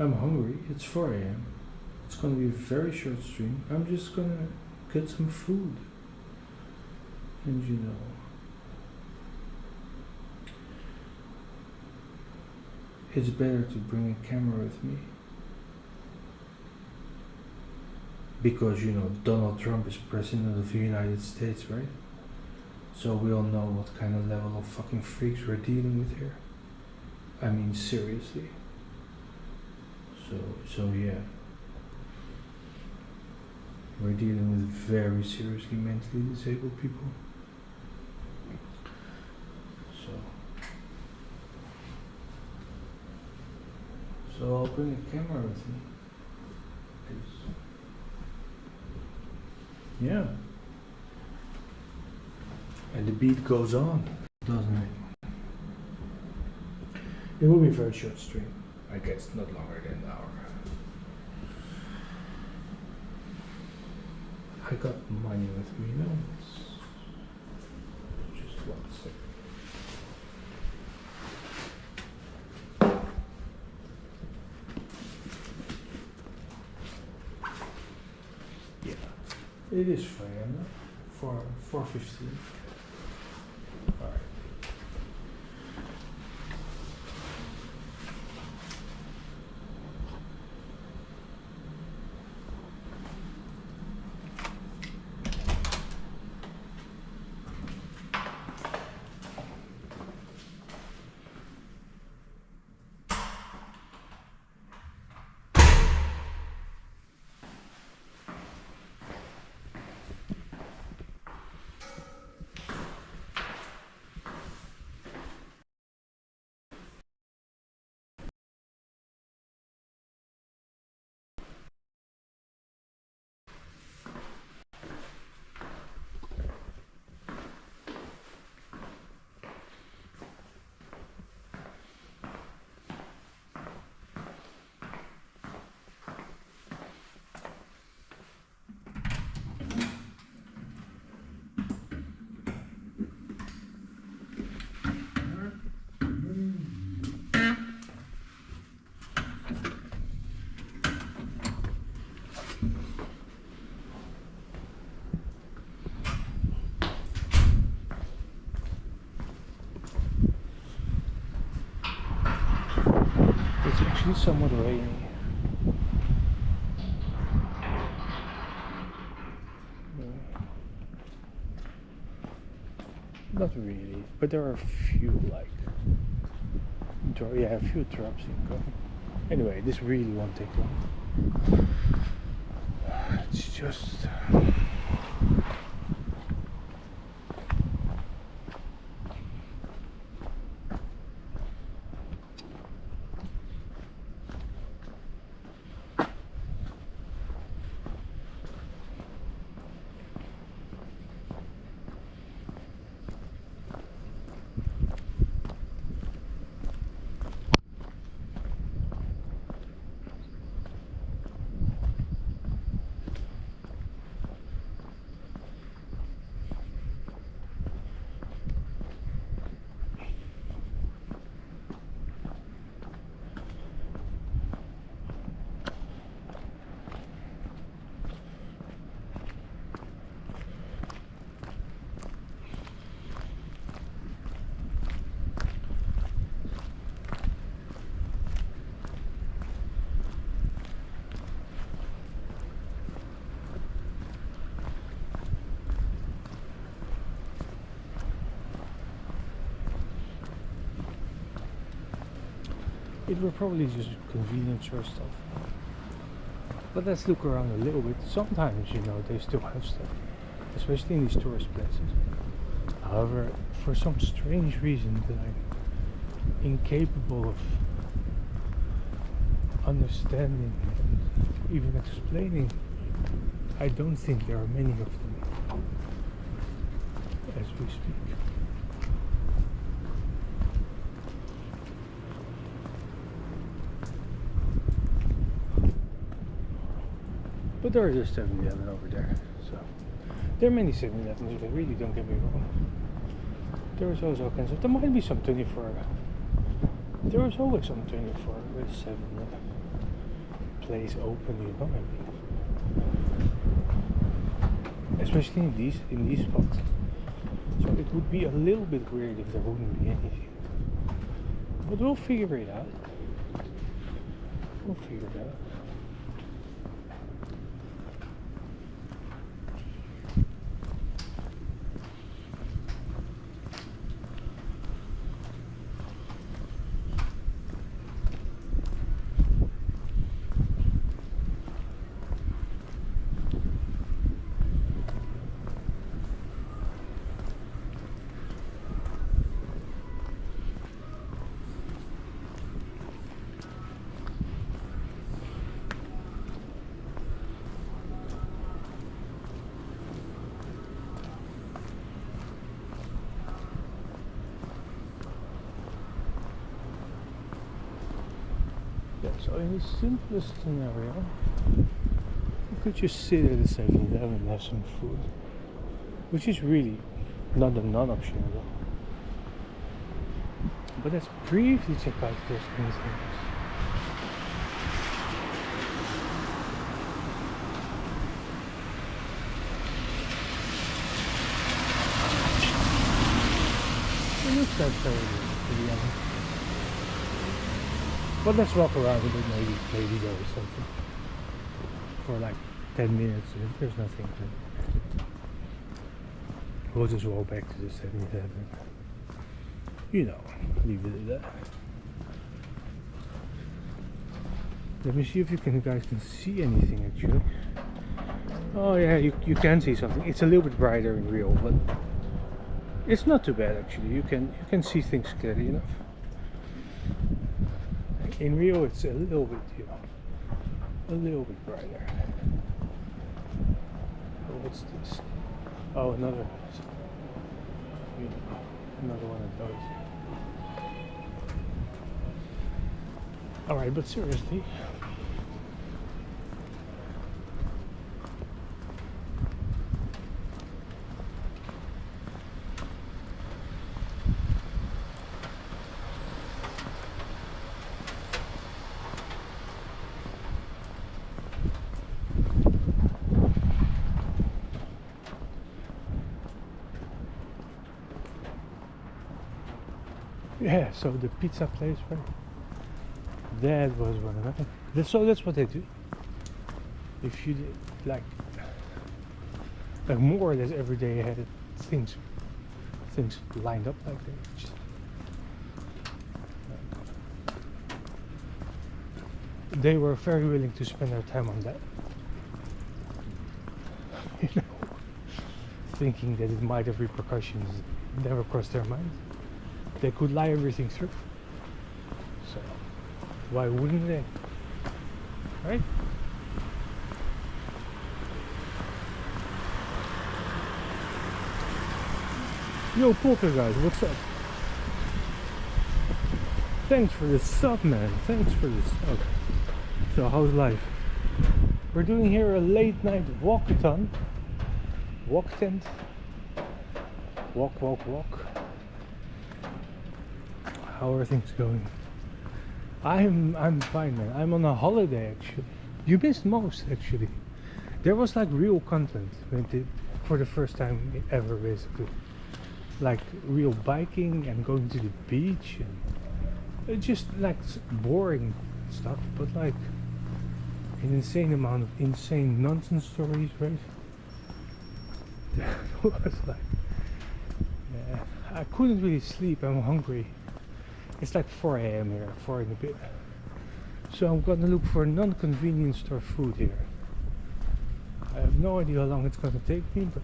I'm hungry. It's 4 a.m. It's gonna be a very short stream. I'm just gonna get some food. And you know, it's better to bring a camera with me. Because, you know, Donald Trump is president of the United States, right? So we all know what kind of level of fucking freaks we're dealing with here. I mean, seriously. So yeah. We're dealing with very seriously mentally disabled people. So I'll bring a camera with me. Yeah. And the beat goes on, doesn't it? It will be a very short stream. I guess not longer than an hour. I got money with me now. Just 1 second. It is free, for 4.15. All right. It's somewhat rainy. Not really, but there are a few a few drops incoming. Anyway, this really won't take long. It's just it will probably just convenience store stuff. But let's look around a little bit. Sometimes, you know, they still have stuff, especially in these tourist places. However, for some strange reason that I'm incapable of understanding and even explaining, I don't think there are many of them as we speak. But there is a 7-Eleven over there, so there are many 7-Elevens, but really don't get me wrong. There is also all kinds of, there might be some 24, there is always some 24 with 7-Eleven. place open, you know. Especially in these spots. So it would be a little bit weird if there wouldn't be anything. But we'll figure it out. We'll figure it out. So in the simplest scenario, you could just sit at the 7-Eleven and have some food, which is really not a non-option at all. But let's briefly check out if there's anything else. It looks like very good, to be honest. But let's walk around with it, maybe there is something for like 10 minutes. If there's nothing, then we'll just walk back to the 7-Eleven. You know, leave it at that. Let me see if you guys can see anything actually. Oh yeah, you can see something. It's a little bit brighter in real, but it's not too bad actually. You can see things clearly enough. In Rio, it's a little bit, a little bit brighter. Oh, what's this? Oh, another one of those. Alright, but seriously. Yeah, so the pizza place, right? That was one of them. So that's what they do. If you did, like more or less every day had things lined up like that. They were very willing to spend their time on that. You know, thinking that it might have repercussions never crossed their mind. They could lie everything through. So why wouldn't they? Right? Yo, Polka guys, what's up? Thanks for the sub, man. Thanks for the sub. So how's life? We're doing here a late night walkathon. Walk tent. Walk. How are things going? I'm fine, man. I'm on a holiday actually. You missed most actually. There was like real content for the first time ever, basically. Like real biking and going to the beach and just like boring stuff, but like an insane amount of insane nonsense stories, right? That was like, yeah, I couldn't really sleep. I'm hungry. It's like 4 AM here, 4 and a bit. So I'm gonna look for non-convenience store food here. I have no idea how long it's gonna take me, but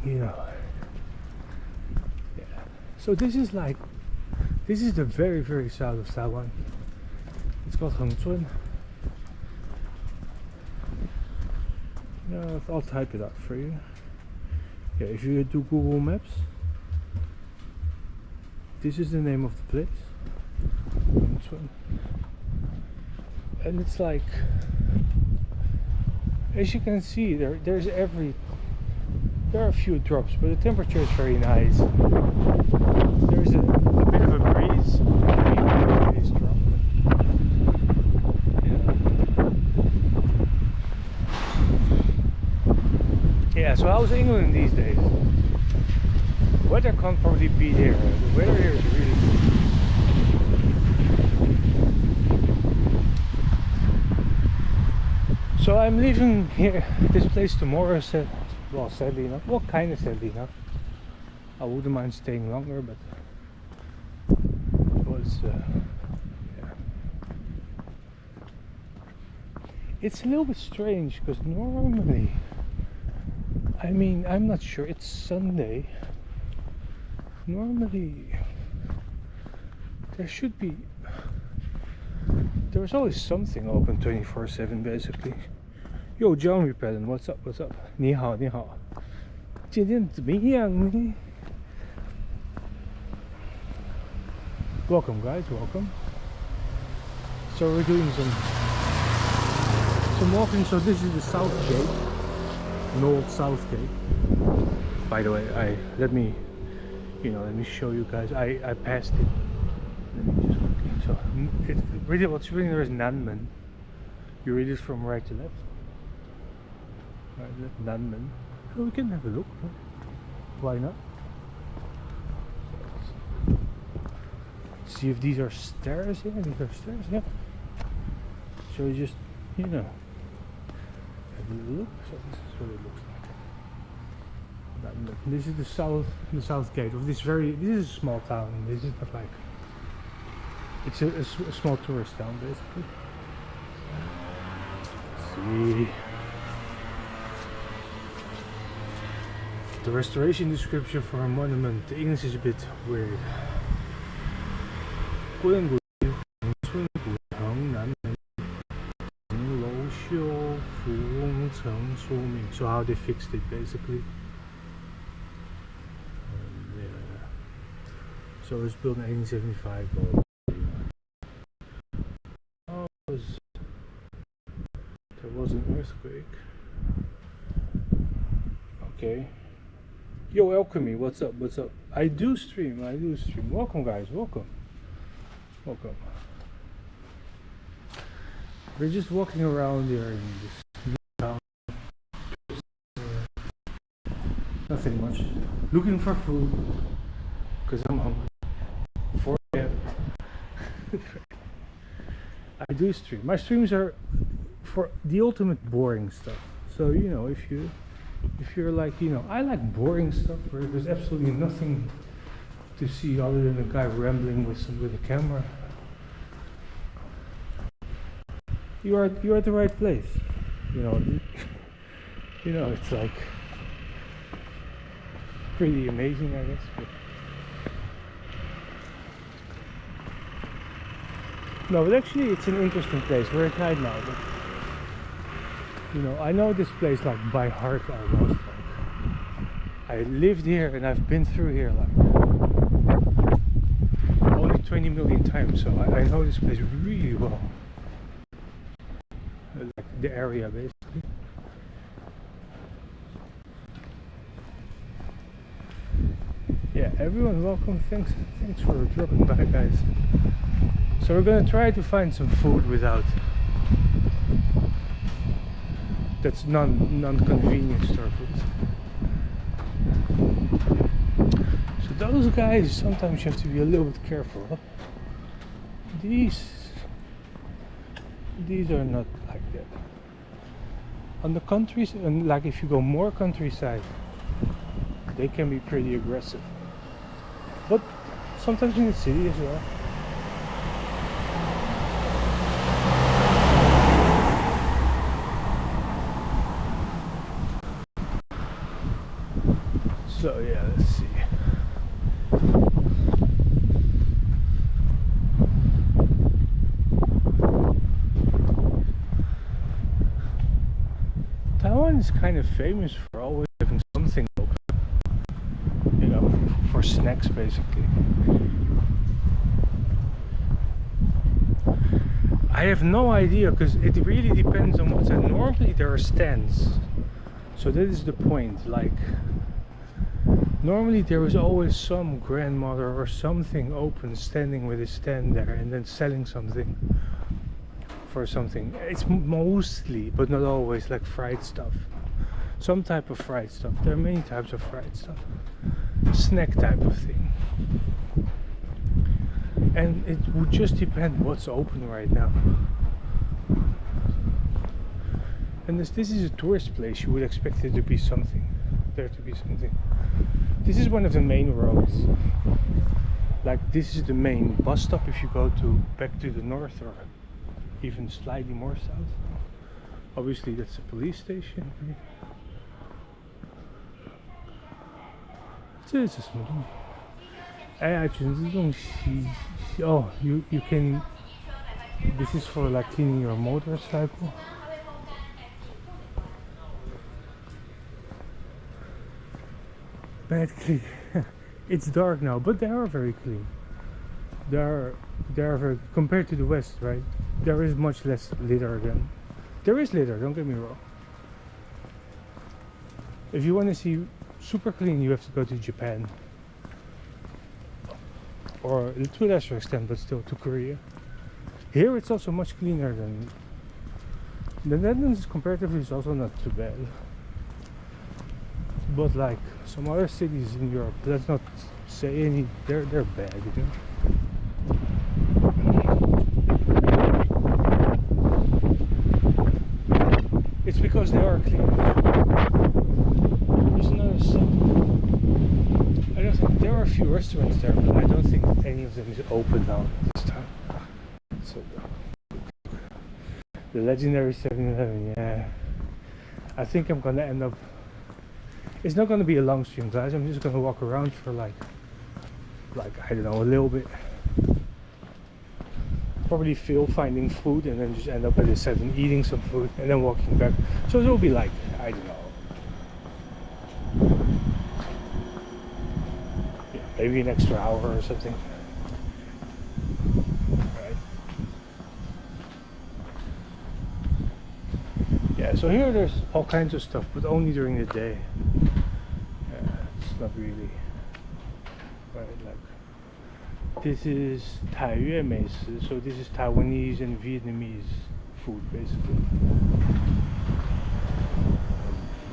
you know. Yeah. So this is the very, very south of Taiwan. It's called Hengchun. Yeah, I'll type it out for you. Yeah, if you do Google Maps, this is the name of the place. Hengchun. And it's like, as you can see, there are a few drops, but the temperature is very nice. There's a bit of a breeze. It's So how's England these days? Weather can't probably be there. The weather here is really good. So I'm leaving here, this place tomorrow. Well, sadly enough. Well, kind of sadly enough. I wouldn't mind staying longer, but it was yeah. It's a little bit strange because normally, I mean, I'm not sure, it's Sunday. Normally there's always something open 24/7 basically. Yo, John Repellent, what's up, what's up? 你好，你好。今天怎么样呢？ Welcome guys, welcome. So we're doing some walking. So this is the south gate, an old south gate. By the way, let me show you guys. I passed it. Let me just quickly. So it really, what's really there is Nanmen. You read it from right to left. Right, Nanmen. Oh, we can have a look. Why not? See if these are stairs. Yeah, these are stairs. Yeah. So you just, have a look. So this is what it looks like. This is the south gate of this this is a small town. This is not like, it's a small tourist town basically. Let's see. The restoration description for a monument. The English is a bit weird. 古人古恒春古城南门楼修复工程说明 So how they fixed it basically. Yeah. So it was built in 1875. There was an earthquake. Okay. Yo, Alchemy, what's up? What's up? I do stream. Welcome guys, welcome. Welcome. We're just walking around here in this new town. Nothing much. Looking for food because I'm hungry. 4 a.m. I do stream. My streams are for the ultimate boring stuff. So if you're like I like boring stuff where there's absolutely nothing to see other than a guy rambling with a camera. You're at the right place. It's like pretty amazing, I guess. But actually it's an interesting place. We're at night now, but I know this place like by heart almost. Like, I lived here and I've been through here like 20 million times, so I know this place really well. Like the area basically. Yeah, everyone welcome. Thanks for dropping by guys. So we're gonna try to find some food without that's non-convenience store food. So those guys, sometimes you have to be a little bit careful. Huh? These are not like that. On the countries, and like if you go more countryside, they can be pretty aggressive. But sometimes in the city as well. So yeah, let's see. Taiwan is kind of famous for always having something open, for snacks basically. I have no idea because it really depends on what's. And normally there are stands, so that is the point. Like normally there is always some grandmother or something open, standing with a stand there and then selling something for something. It's mostly, but not always, like fried stuff. some type of fried stuff. There are many types of fried stuff. Snack type of thing. And it would just depend what's open right now. And as this is a tourist place, you would expect there to be something. This is one of the main roads. Like, this is the main bus stop if you go back to the north or even slightly more south. Obviously that's a police station. This is oh, you can. This is for like cleaning your motorcycle. Bad clean. It's dark now, but they are very clean. They are very, compared to the west, right? There is much less litter than. There is litter, don't get me wrong. If you want to see super clean, you have to go to Japan. Or to a lesser extent, but still to Korea. Here it's also much cleaner than the Netherlands. Comparatively, is also not too bad. But like some other cities in Europe, let's not say any, they're bad, you know. It's because they are clean. There's another thing. I don't think there are a few restaurants there, but I don't think any of them is open now this time. So the legendary 7-Eleven, yeah. I think I'm gonna end up. It's not gonna be a long stream, guys. I'm just gonna walk around for like I don't know, a little bit. Probably feel finding food and then just end up at the 7 eating some food and then walking back. So it'll be like, I don't know, yeah, maybe an extra hour or something. Right. Yeah, so here there's all kinds of stuff, but only during the day. It's not really right, like. This is Taiwan 美食, so this is Taiwanese and Vietnamese food basically.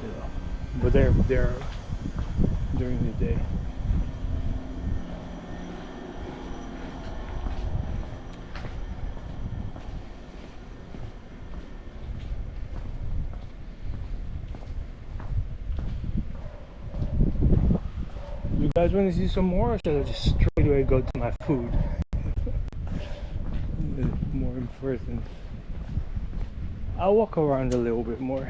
Yeah. But they're during the day. You guys want to see some more, or should I just straight away go to my food? More important. I'll walk around a little bit more.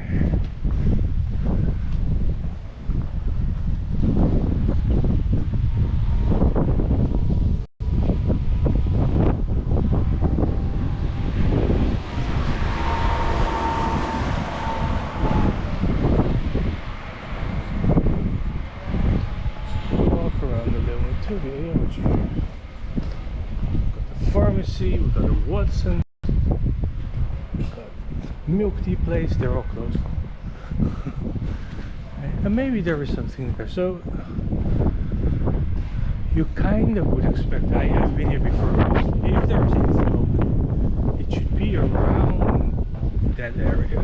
Pharmacy, we've got a Watson, we've got milk tea place, they're all closed. And maybe there is something there, so you kind of would expect, I've been here before, if there is anything open, it should be around that area.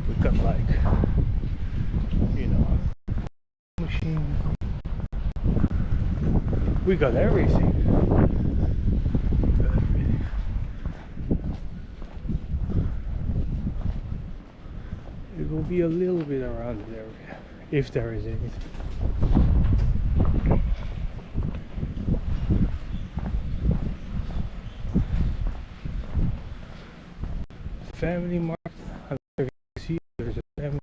We've got like, you know, machine. We got everything. It will be a little bit around the area, if there is anything. Family market. I can see there's a family.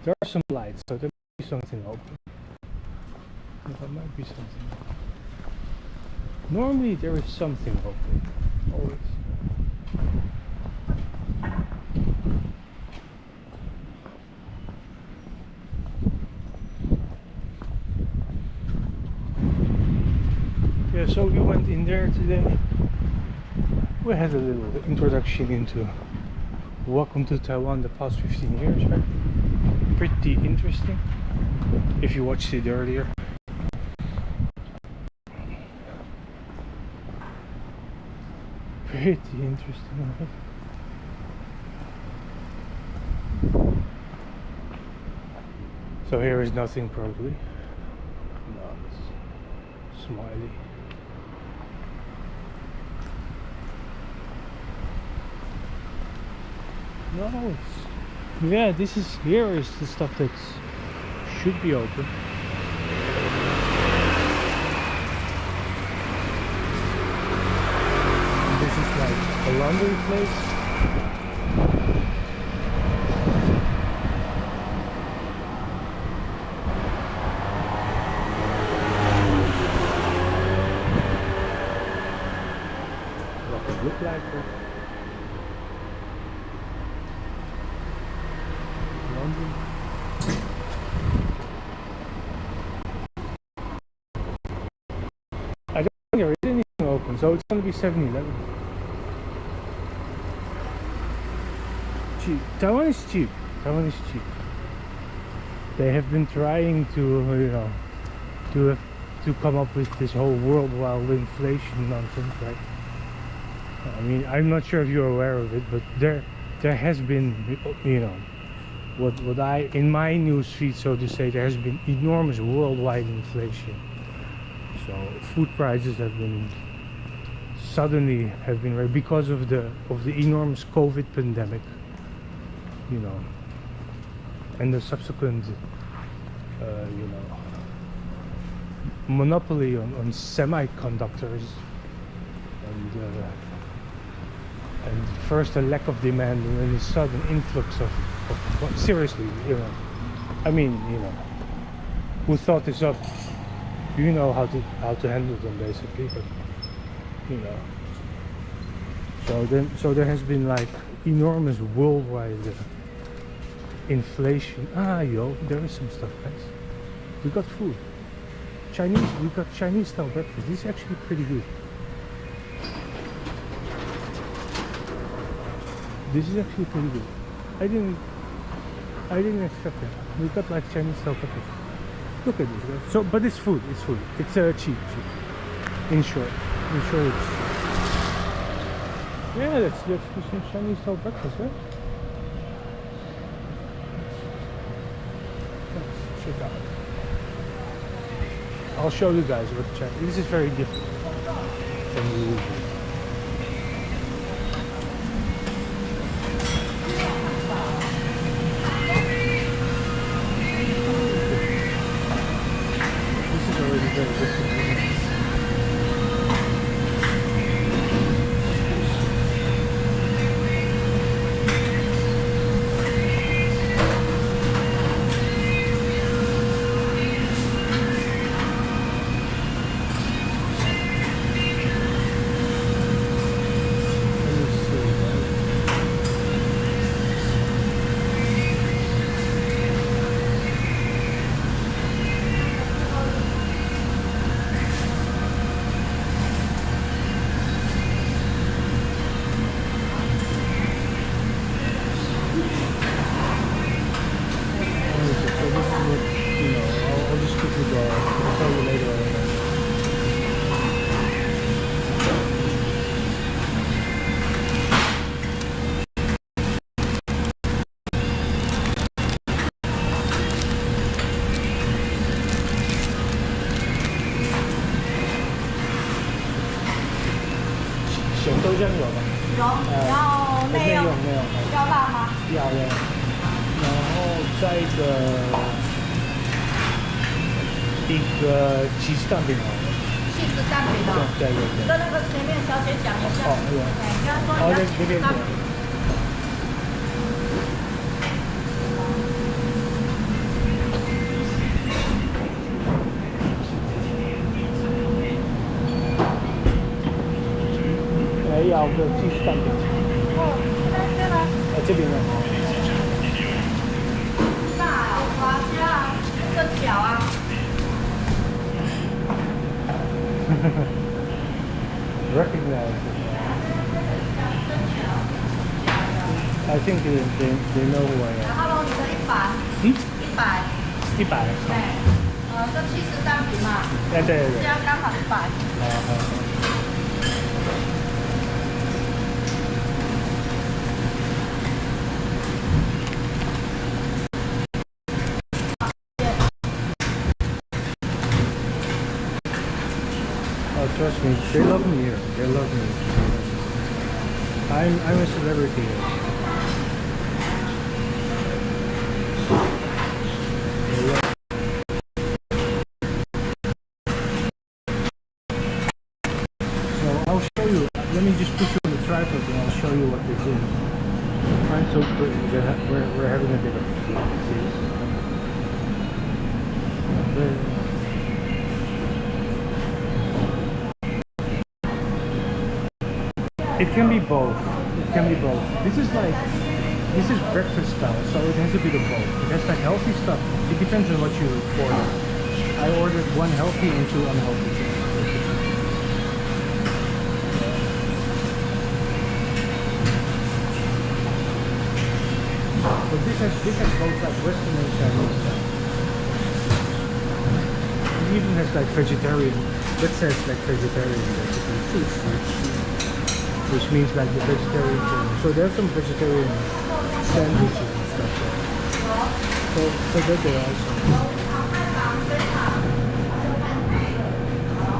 There are some lights, so there might be something open. There might be something open. Normally there is something open, always. Yeah, so we went in there today. We had a little introduction into welcome to Taiwan the past 15 years, right? Pretty interesting, if you watched it earlier. Pretty interesting. So here is nothing probably. No, it's smiley. No, it's, yeah, this is, here is the stuff that should be open. And this is like a laundry place. Look like it. London. I don't think there is anything open, so it's going to be 7-Eleven. Cheap. Taiwan is cheap. Taiwan is cheap. They have been trying to, you know, to come up with this whole worldwide inflation nonsense, right? I mean, I'm not sure if you're aware of it, but there has been, you know, what I, in my news feed, so to say, there has been enormous worldwide inflation. So food prices have been suddenly because of the enormous COVID pandemic, you know, and the subsequent, you know, monopoly on semiconductors, and first a lack of demand and then a sudden influx of seriously, you know, I mean, you know, who thought this up? You know how to handle them basically, but you know, so there has been like enormous worldwide inflation. There is some stuff, guys. We got food. We got Chinese style breakfast. This is actually pretty good. This is actually pretty good. I didn't expect that. We got like Chinese style breakfast. Look at this, guys. So, but it's food. It's food. It's cheap. In short, it's cheap. Yeah, let's do some Chinese style breakfast, right? Let's check out. I'll show you guys what Chinese. This is very different from the usual.豆浆有吗？有，要内用，要辣吗？要的。然后再一个起司蛋饼好了。起司蛋饼哦。对。跟那个前面小姐讲一下。哦，有。你刚说你要起司蛋饼。要个起司蛋饼。哦，这呢？这边呢？大啊，花虾，这小啊。Recognize it. I think they know who I am. 然后你的100。100。100。对。这起司蛋饼嘛。对。这样刚好100。好。Oh, trust me, they love me here. They love me. I'm a celebrity here. They love- So I'll show you. Let me just put you on the tripod and I'll show you what they do. I'm so pretty. We're having a bit of It can be both. It can be both. This is breakfast style, so it has a bit of both. It has like healthy stuff. It depends on what you order. I ordered one healthy and two unhealthy things. But this has both like Western and Chinese stuff. It even has like vegetarian. That says like vegetarian recipes. Which means like the vegetarian thing. So there's some vegetarian sandwiches and stuff there. So that there also.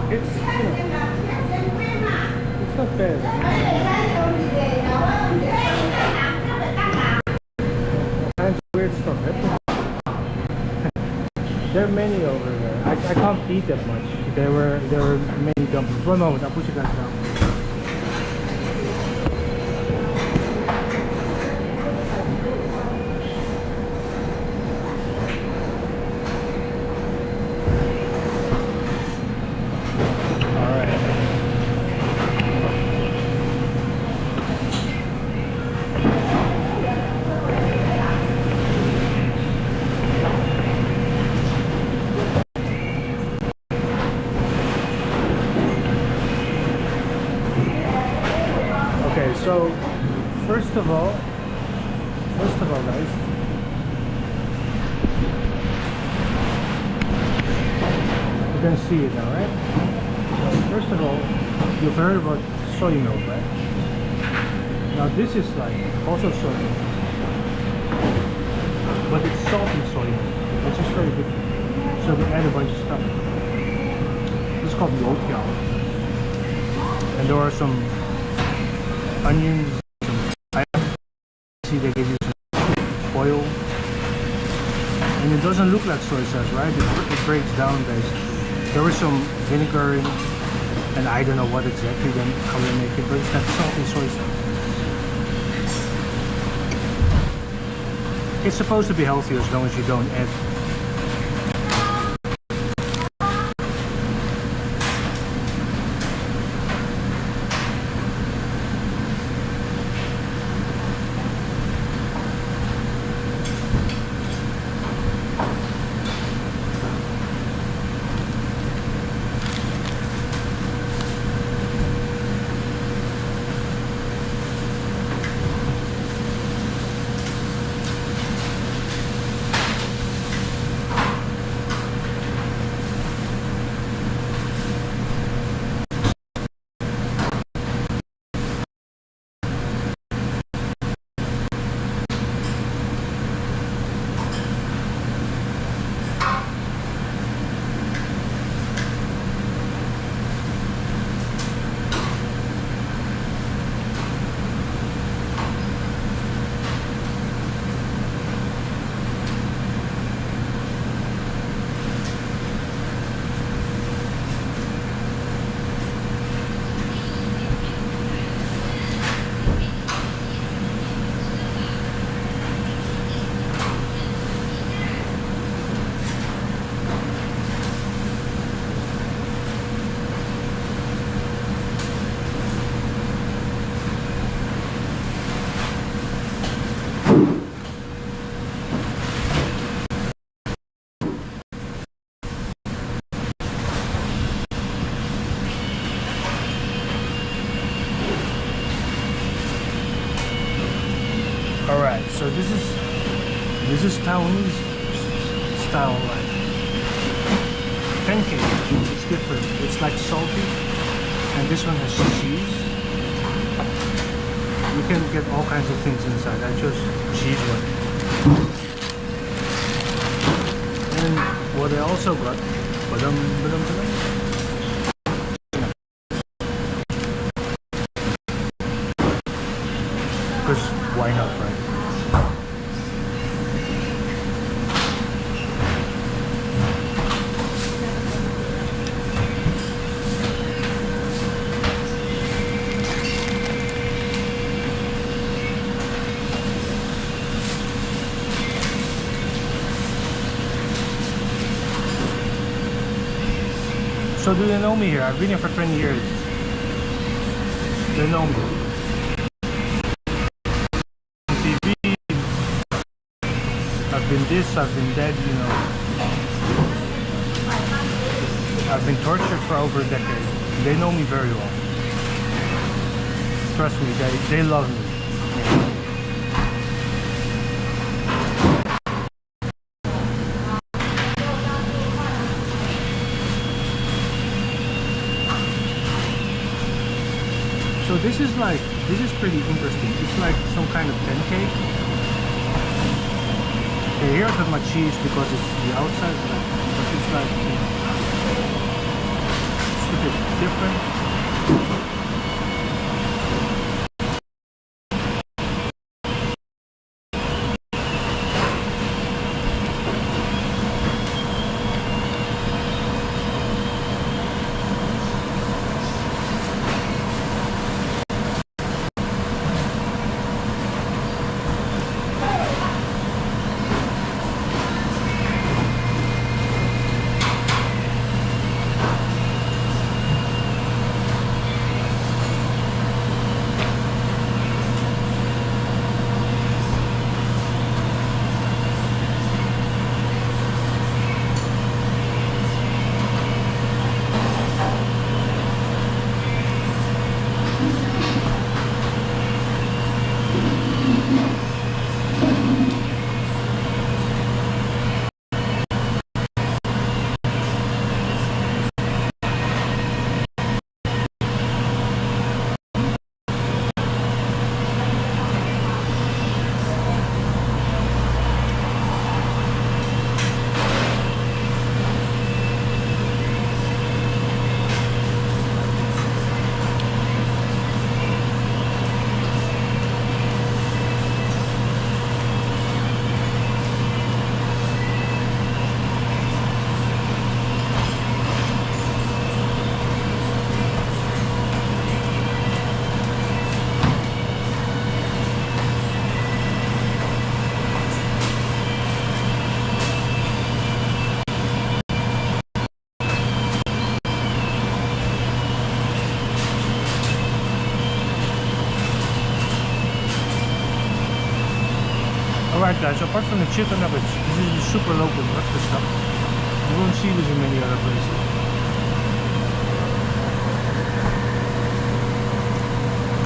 It's, you know, it's not bad. And weird stuff happens. There are many over there. I can't eat that much. There were many dumplings. One moment, I'll put you guys down. So, first of all, guys, you can see it now, right? So, first of all, you've heard about soy milk, right? Now, this is like also soy milk, but it's salty soy milk, which is very different. So, we add a bunch of stuff. This is called youtiao, and there are some onions, see they give you some oil, and it doesn't look like soy sauce, right? It breaks down basically. There was some vinegar in it, and I don't know what exactly then how they make it, but it's that salty soy sauce. It's supposed to be healthy as long as you don't add Alright, so this is Taiwanese style like pancake. It's different. It's like salty, and this one has cheese. You can get all kinds of things inside. I chose cheese one. And what I also got, find out, right? So do they know me here? I've been here for 20 years. They know me. On TV, I've been this, I've been that, you know. I've been tortured for over a decade. They know me very well. Trust me, they love me. So this is pretty interesting. It's like some kind of pancake. Okay, here I got my cheese because it's the outside, but it's like, you know, it's a bit different. Alright guys, apart from the chicken nuggets, this is the super local breakfast stuff. You won't see this in many other places.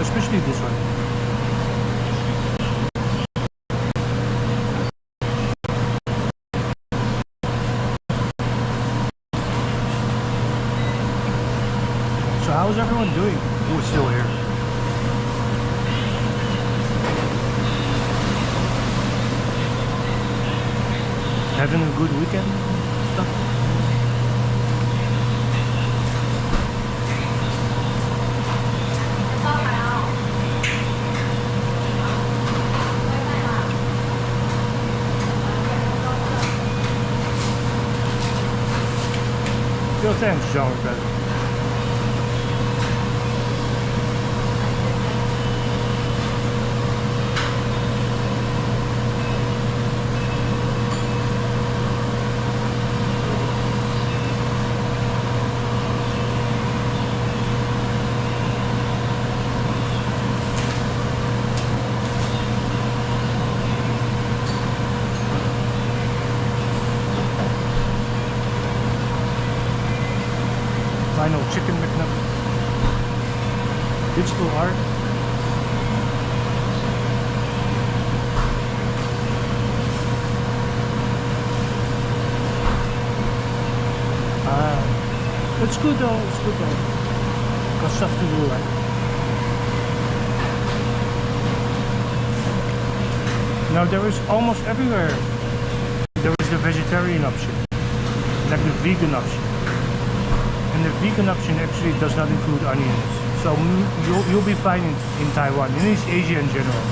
Especially this one. So how's everyone doing who is still here? Having a good weekend stuff? Veel thanks, John. Final chicken McNugget. Digital art. It's good though, it's good though. Got stuff to do, right? Now there is almost everywhere. There is the vegetarian option, like the vegan option. And the vegan option actually does not include onions. So you'll be fine in Taiwan, in East Asia in general.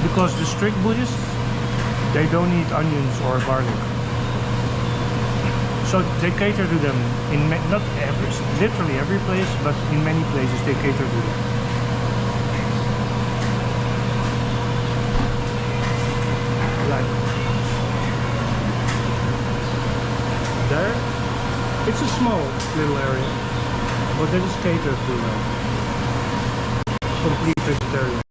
Because the strict Buddhists, they don't eat onions or garlic. So they cater to them in not every, literally every place, but in many places they cater to them. Like there, it's a small little area, but that is catered to complete vegetarian.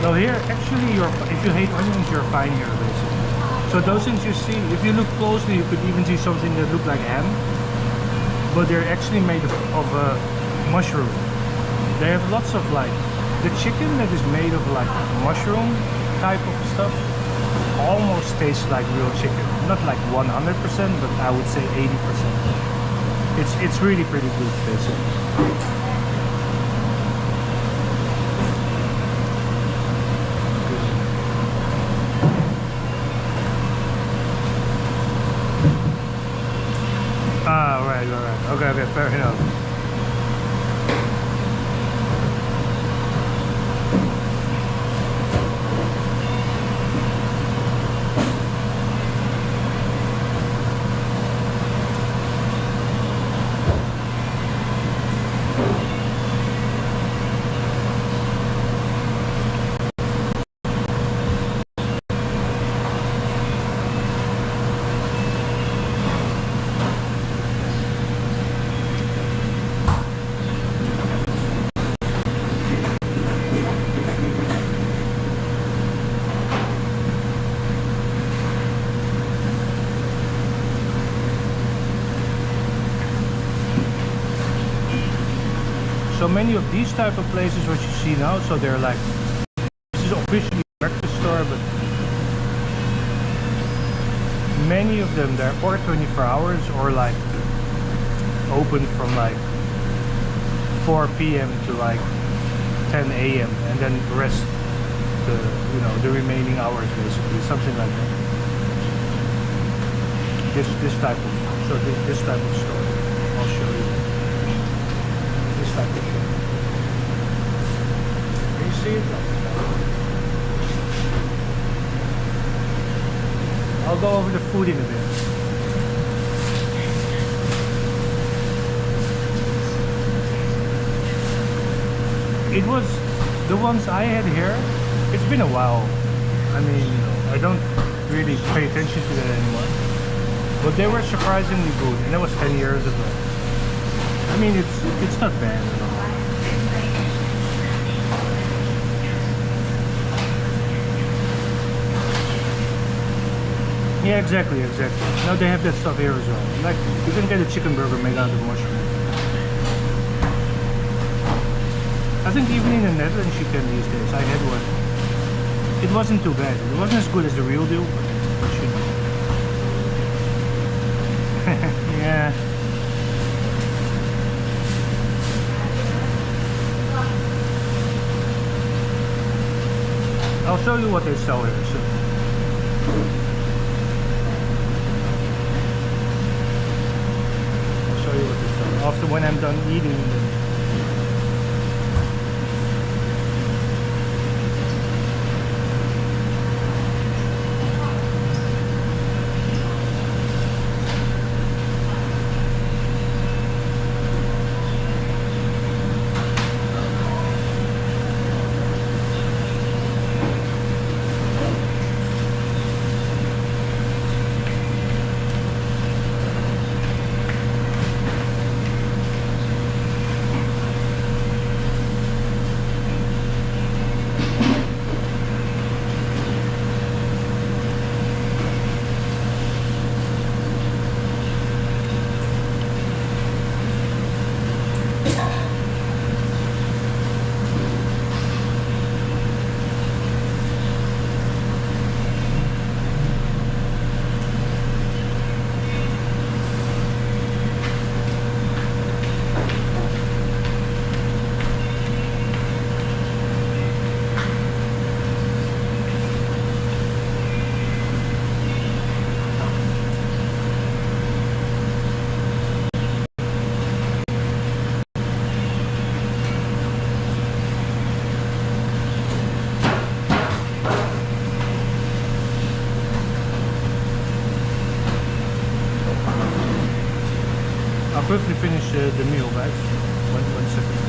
So here, actually, if you hate onions, you're fine here, basically. So those things you see, if you look closely, you could even see something that look like ham, but they're actually made of mushroom. They have lots of like, the chicken that is made of like mushroom type of stuff almost tastes like real chicken. Not like 100%, but I would say 80%. It's really pretty good, basically. Ah, right. Okay, fair enough. So many of these type of places what you see now, so they're like, this is officially a breakfast store, but many of them, they're or 24 hours or like open from like 4 p.m. to like 10 a.m. and then rest the, you know, the remaining hours, basically, something like that. This type of, so this type of store, I'll show you. This type of store. Can you see it? I'll go over the food in a bit. It was the ones I had here. It's been a while. I mean, you know, I don't really pay attention to that anymore. But they were surprisingly good, and that was 10 years ago. I mean, it's not bad at all. Yeah, exactly. Now they have that stuff here as well. Like, you can get a chicken burger made out of mushroom. I think even in the Netherlands you can these days. I had one. It wasn't too bad. It wasn't as good as the real deal, but you know. Yeah. I'll show you what they sell here soon. I'll show you what they sell after when I'm done eating. quickly finish the meal, guys. One second.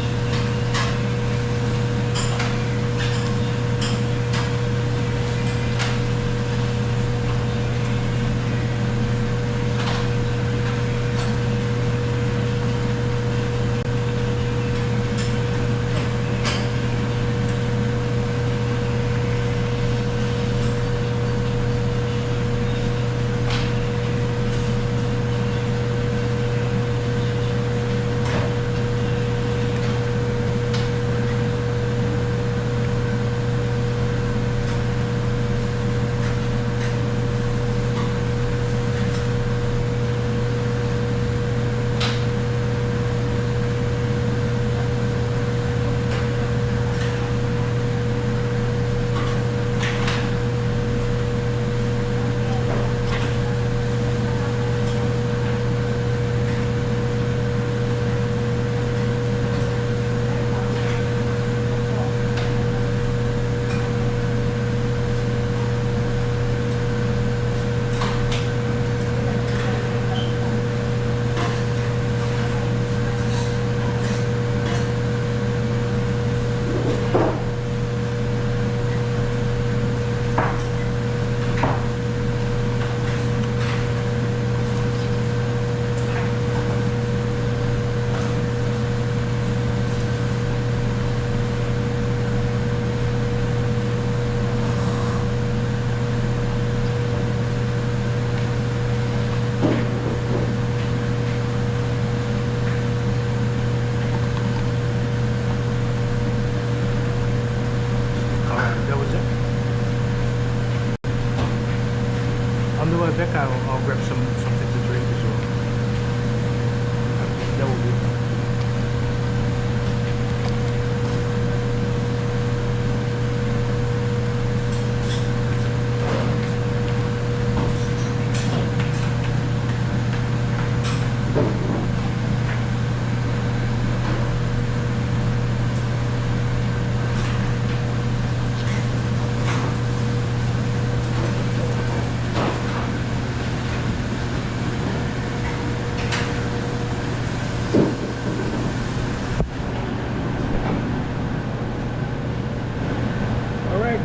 On the way back, I'll grab something to drink as well. That will be fine.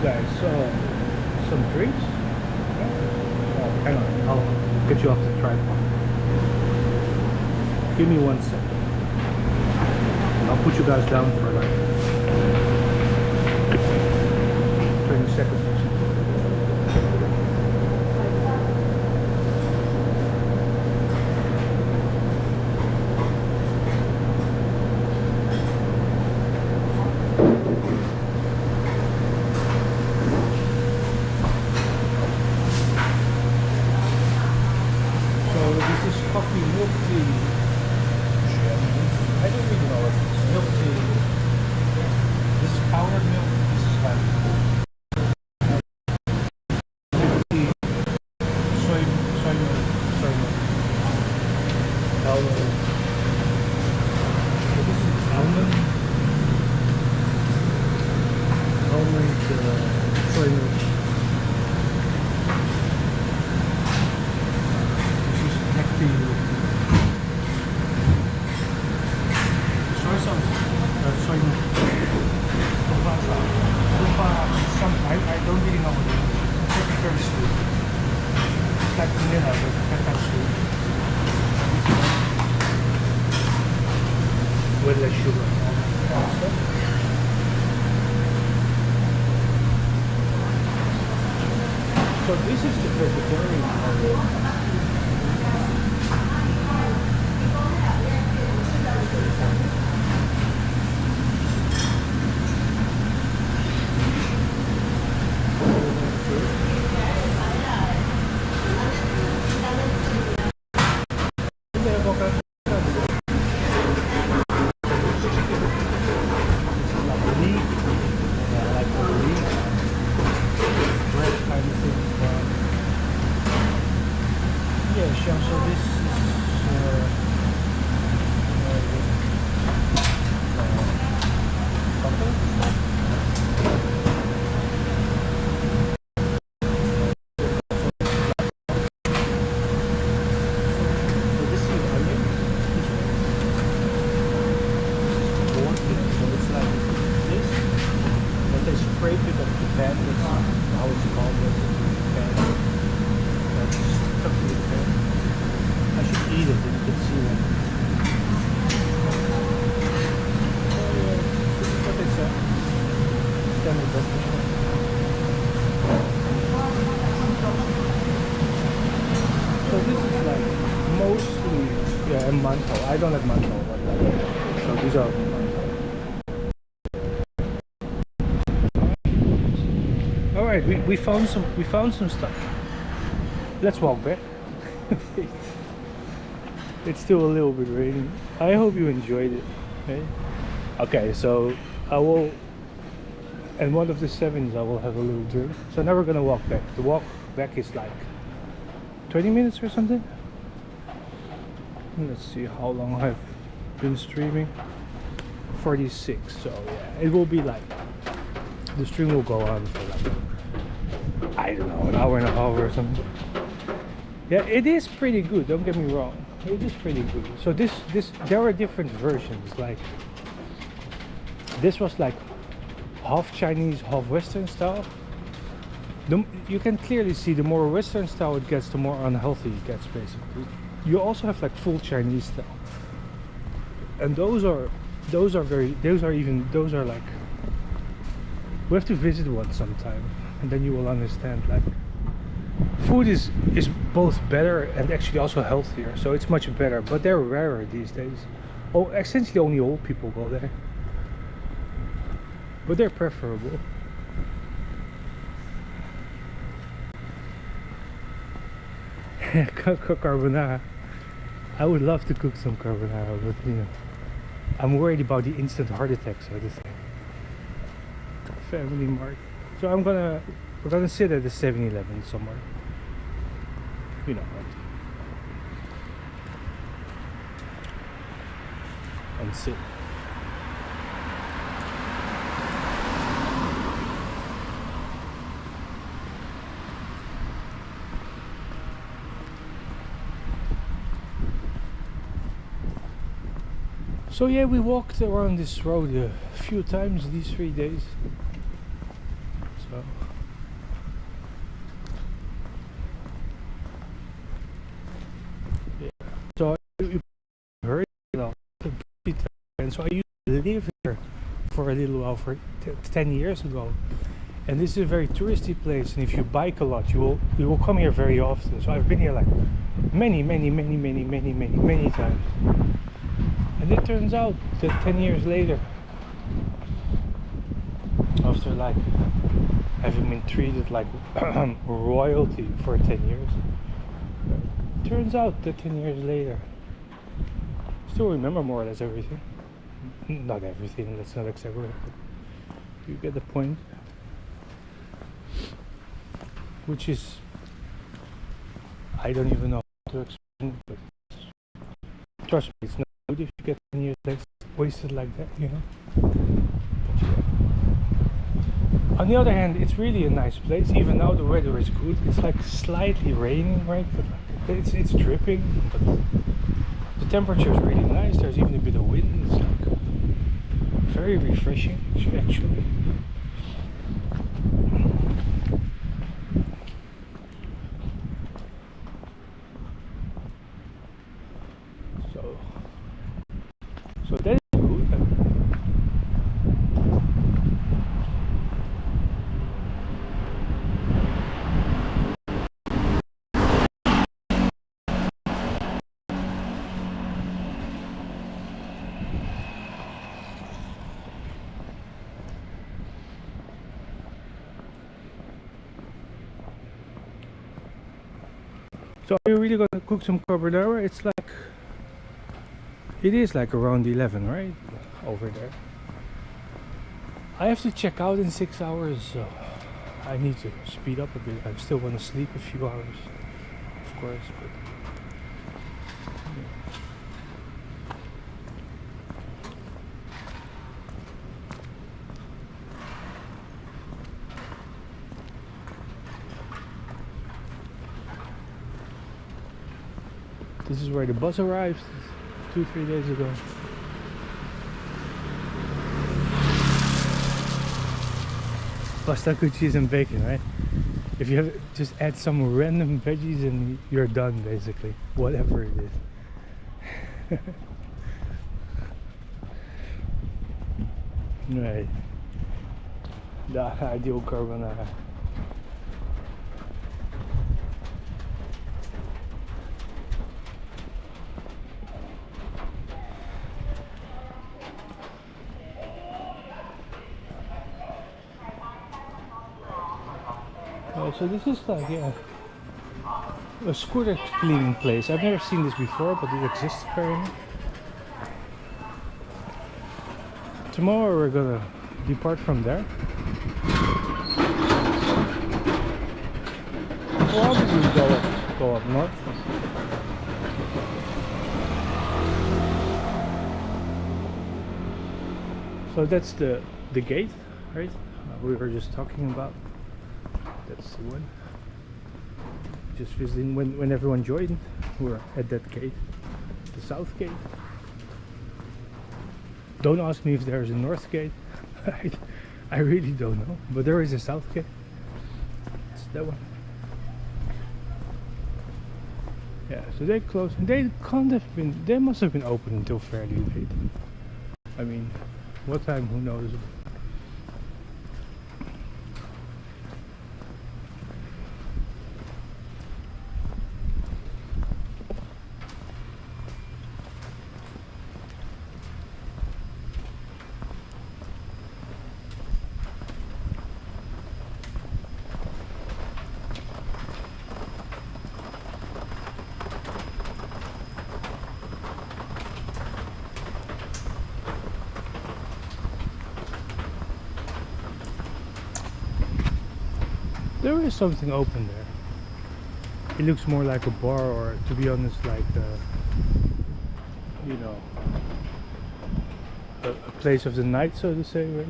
Guys, so some drinks. Oh, hang on, I'll get you off the tripod. Give me 1 second. I'll put you guys down for like 20 seconds or something. Coffee, milk tea. I don't really know what it is. Milk tea. This is powdered milk. This is like milk tea. Soy milk. Powdered. So this is almond. Soy milk. I don't really know what it is. It's very sweet. It's like vanilla, but not that sweet. With less sugar and all that stuff. So this is the vegetarian part. mantou. I don't like mantou, so these are mantou. All right, we found some stuff. Let's walk back. It's still a little bit raining. I hope you enjoyed it. Okay, so I will, and one of the 7s I will have a little drink. So now we're gonna walk back. The walk back is like 20 minutes or something. Let's see how long I've been streaming. 46. So yeah, it will be like, the stream will go on for like, I don't know, an hour and a half or something. Yeah, it is pretty good, don't get me wrong. It is pretty good. So this there are different versions. Like this was like half Chinese, half Western style. You can clearly see the more Western style it gets, the more unhealthy it gets basically. You also have like full Chinese style. And those are like, we have to visit one sometime and then you will understand like food is both better and actually also healthier, so it's much better, but they're rarer these days. Oh, essentially only old people go there, but they're preferable. Carbonara. I would love to cook some carbonara, but you know, I'm worried about the instant heart attacks, so to say. Family Mart. So we're gonna sit at the 7-Eleven somewhere. You know, and sit. So yeah, we walked around this road a few times these 3 days. So yeah. So you heard it all. And so I used to live here for a little while, for 10 years ago. And this is a very touristy place, and if you bike a lot, you will come here very often. So I've been here like many times. And it turns out that 10 years later, after like having been treated like royalty for 10 years, turns out that 10 years later, I still remember more or less everything. Not everything, let's not exaggerate, but you get the point. Which is, I don't even know how to explain it, but trust me, it's not good if you get 10 years wasted like that, you know. But yeah. On the other hand, it's really a nice place. Even now the weather is good. It's like slightly raining, right? But like, it's dripping, but the temperature is really nice. There's even a bit of wind. It's like very refreshing actually. So that is good. So are you really gonna cook some carbonara? It's like, it is like around 11, right? Over there. I have to check out in 6 hours, so I need to speed up a bit. I still want to sleep a few hours, of course, but this is where the bus arrived 2-3 days ago. Pasta, good cheese and bacon, right? If you have, just add some random veggies and you're done basically, whatever it is. Right, the ideal carbonara. Oh, so this is like, yeah, a scooter cleaning place. I've never seen this before, but it exists apparently. Tomorrow we're gonna depart from there. Probably go up north. So that's the gate, right? We were just talking about. That's the one. Just visiting when everyone joined. We're at that gate, the south gate. Don't ask me if there's a north gate. I really don't know, but there is a south gate. It's that one. Yeah, so they closed. They can't have been. They must have been open until fairly late. I mean, what time? Who knows? There is something open there. It looks more like a bar, or to be honest, like you know, a place of the night, so to say, right?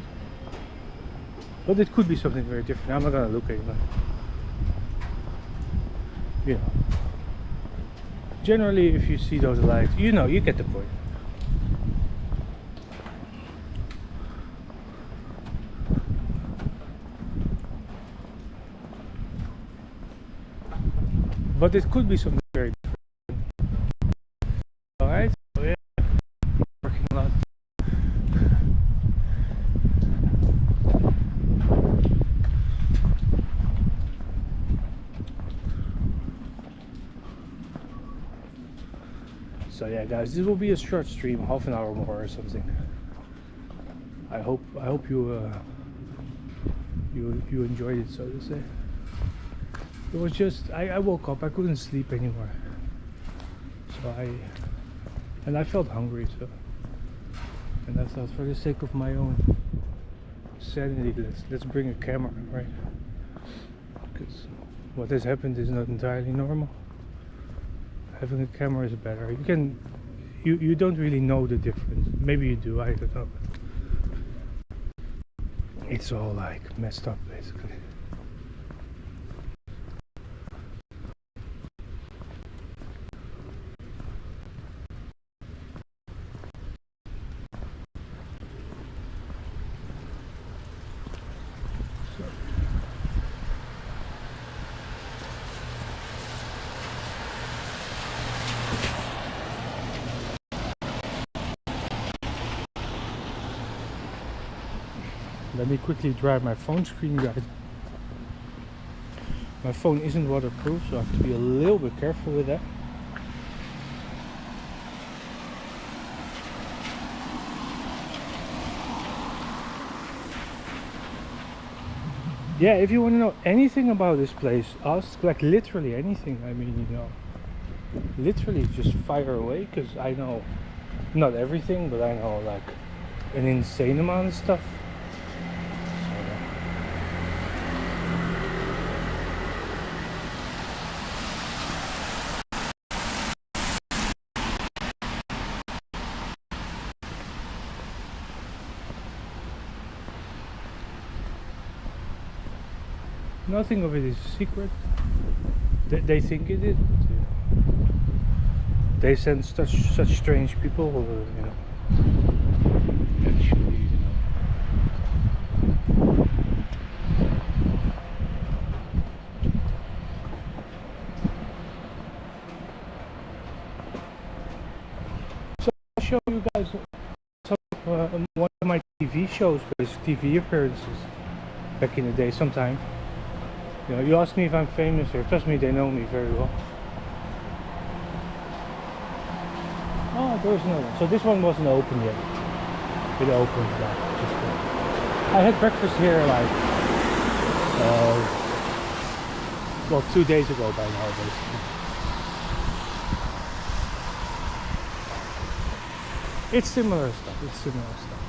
But it could be something very different. I'm not gonna look anymore. You know, generally, if you see those lights, you know, you get the point. But it could be something very different. Alright, so yeah, parking lot. So yeah, guys, this will be a short stream, half an hour more or something. I hope you you enjoyed it, so to say. It was just, I woke up, I couldn't sleep anymore. So I felt hungry, so. And I thought, for the sake of my own sanity, let's bring a camera, right? Because what has happened is not entirely normal. Having a camera is better. You don't really know the difference. Maybe you do, I don't know. It's all like messed up, basically. Let me quickly dry my phone screen, guys. My phone isn't waterproof, so I have to be a little bit careful with that. Yeah, if you want to know anything about this place, ask, like, literally anything. I mean, you know, literally just fire away, because I know not everything, but I know like an insane amount of stuff. Nothing of it is a secret. They think it is. They send such strange people, you know. Eventually, you know. So I'll show you guys some one of my TV shows, basically TV appearances back in the day, sometime. You know, you ask me if I'm famous here. Trust me, they know me very well. Oh, there's another one. So this one wasn't open yet. It opened like I had breakfast here like Well, 2 days ago by now, basically. It's similar stuff. It's similar stuff.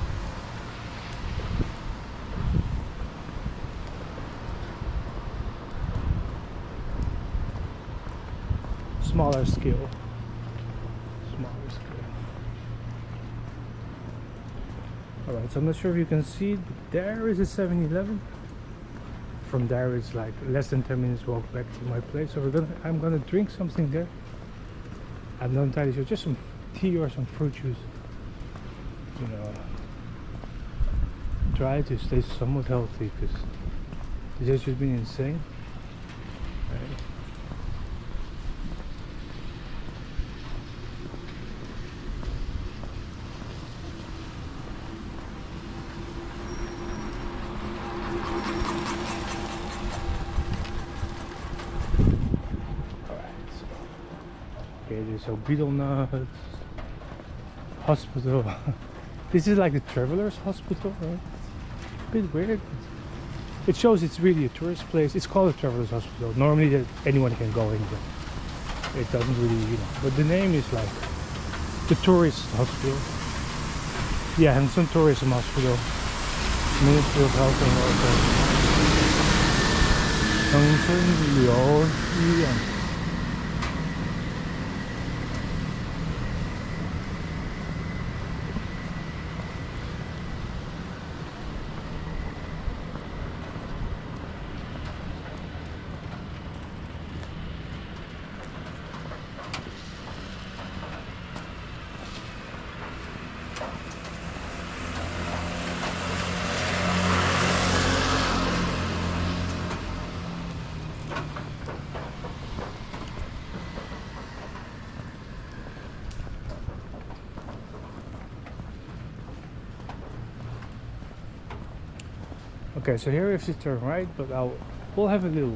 Smaller scale. Smaller scale. Alright, so I'm not sure if you can see it, but there is a 7-Eleven. From there it's like less than 10 minutes walk back to my place. So I'm gonna drink something there. I'm not entirely sure, just some tea or some fruit juice. You know, try to stay somewhat healthy because this has just been insane. Right. Okay, there's a beetle nuts hospital. This is like a traveler's hospital, right? It's a bit weird. It shows it's really a tourist place. It's called a traveler's hospital. Normally that anyone can go in, but it doesn't really, you know. But the name is like the tourist hospital. Yeah, Hengchun Tourism Hospital. Ministry of Health and Welfare. Hengchun Liu Yuan. Okay, so here we have to turn right, but we'll have a little.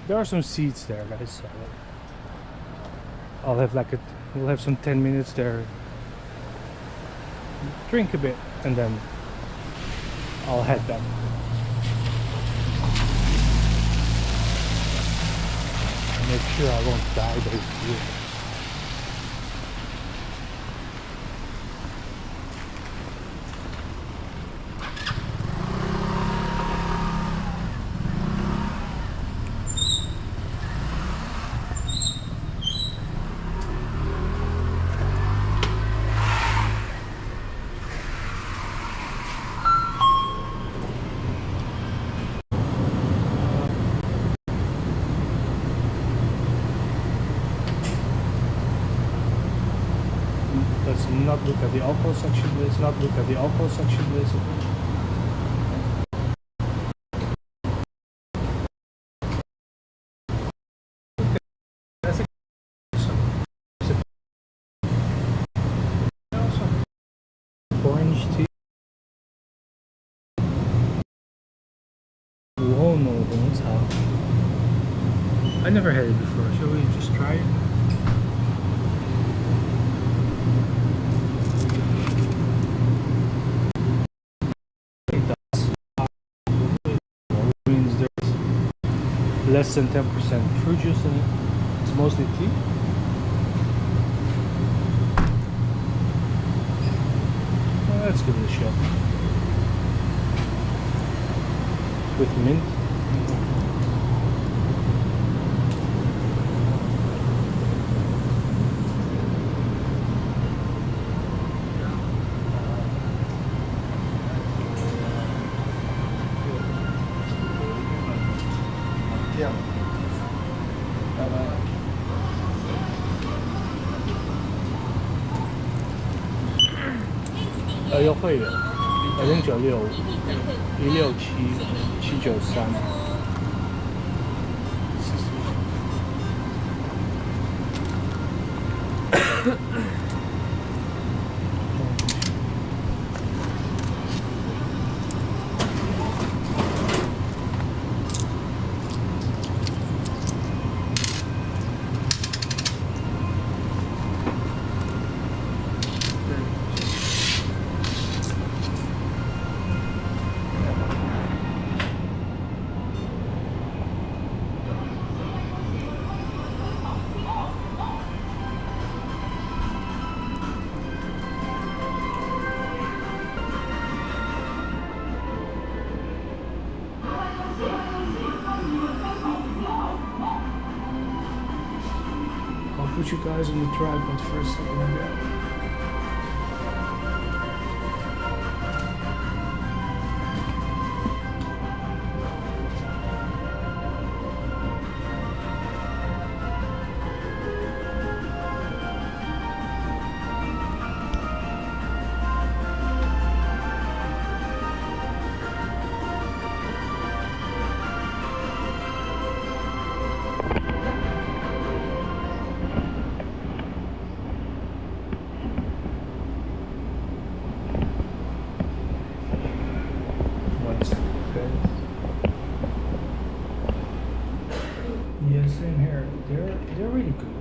There are some seats there, guys. So I'll have we'll have some 10 minutes there, drink a bit, and then I'll head back. Make sure I won't die basically. Let's not look at the alcohol section. Let's not look at the alcohol section, basically. That's orange tea. I never had it before. Shall we just try it? Less than 10% fruit juice in it. It's mostly tea. Well, let's give it a shot. With mint. Yeah. 优惠的2096 167 793。put you guys on the tripod for a second again. Yeah, same here. They're really good.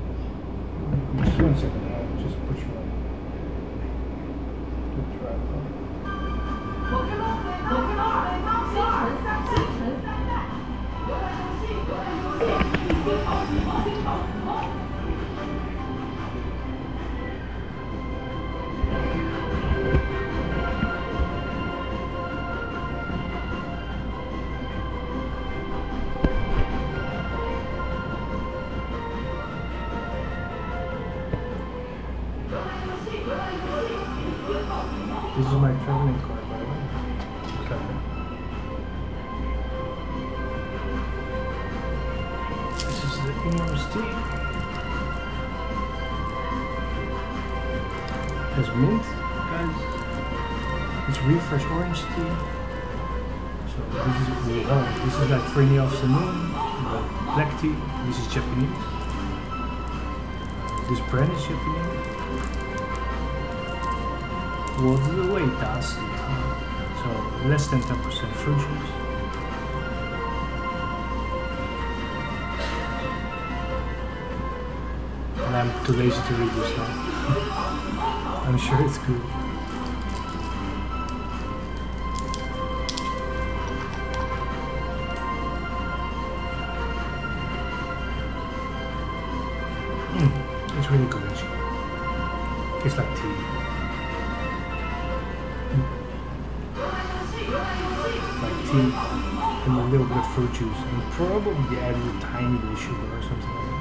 Just 1 second, I'll just put you on the tripod. This is my traveling card, by the way. This is the enormous tea. There's mint, guys. It's real fresh orange tea. So this is like 3 in the afternoon. Black tea. This is Japanese. This brand is Japanese. 我自味达死 so less than 10% fruit juice. And I'm too lazy to read this now. I'm sure it's good. It's really good actually. It's like tea. Like tea and a little bit of fruit juice and probably added a tiny bit of sugar or something like that.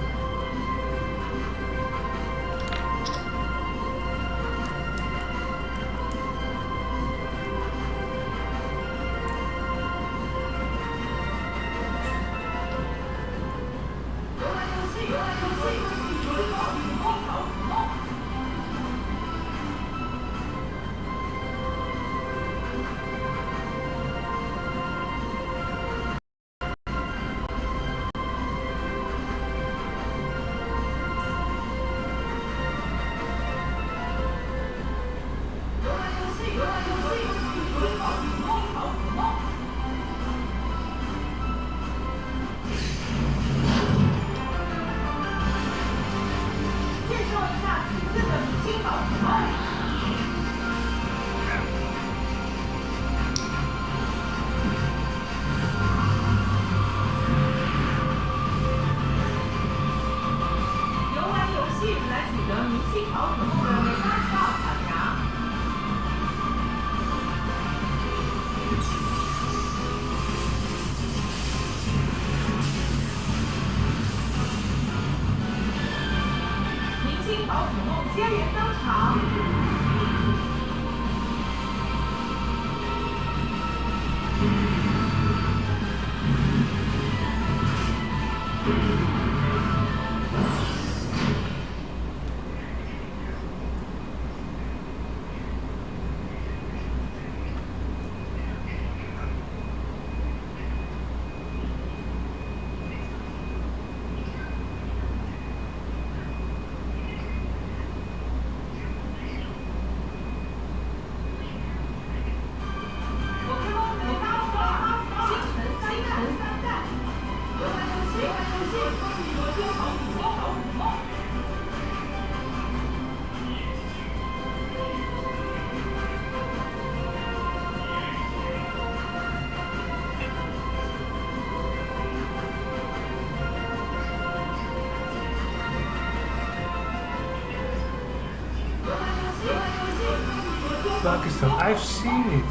Pakistan, I've seen it.